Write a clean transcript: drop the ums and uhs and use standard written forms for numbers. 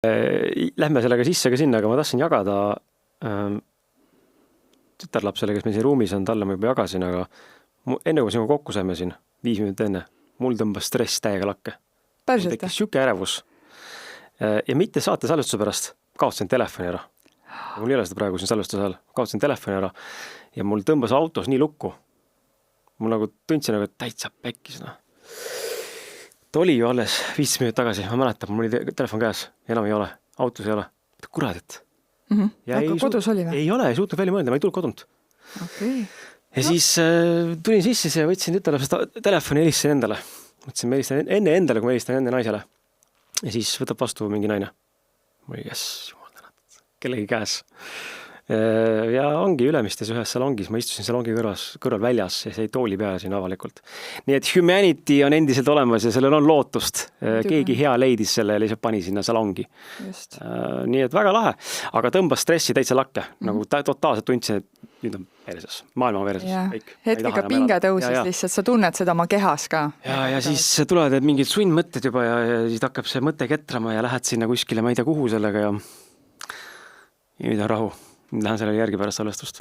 Lähme sellega sisse ka sinna, aga ma tahtsin jagada tütarlapsele, kes meil siin ruumis on, talle ma juba jagasin, aga enne kui sinuga kokku saime siin 5 minutit enne, mul tõmbas stress täiega lakke. Mul tekkis siuke ärevus. Ja mitte saate salvestuse pärast, kaotasin telefoni ära. Mul ei ole seda praegu siin salvestuse all. Kaotasin telefoni ära ja mul tõmbas autos nii lukku. Mul nagu tundsin, et täitsa pekkis. Ta oli ju alles 15 minutit tagasi. Ma mäletan, mul oli telefon käes. Enam ei ole. Autos ei ole. Kurat, et. Aga kodus oli või? Ei ole, ei suutnud välja mõelda. Ma ei tulnud kodunt. Okay. Ja siis tulin sisse ja võtsin tütarlapsest telefoni ja helistasin endale. Mõtlesin, ma helistan enne endale, kui ma helistan enne naisele. Ja siis võtab vastu mingi naine. Mul oli, jumal tänatud, kellegi käes. Ja ongi Ülemistes ühes salongis. Ma istusin salongi kõrval väljas ja see ei tooli peale siin avalikult. Nii et humanity on endiselt olemas ja sellel on lootust. Keegi hea leidis selle ja lihtsalt pani sinna salongi. Just. Nii et väga lahe. Aga tõmbas stressi täitsa lakke. Nagu totaalselt tundsin, et nüüd on vereses. Maailma on vereses. Hetkega pinge tõusis lihtsalt. Sa tunned seda oma kehas ka. Ja siis tulevad mingid sundmõtted juba ja siis hakkab see mõte ketrama ja lähed sinna kuskile, ma ei tea kuhu sellega ja nüüd on rahu. Lähen sellele järgi pärast salvestust.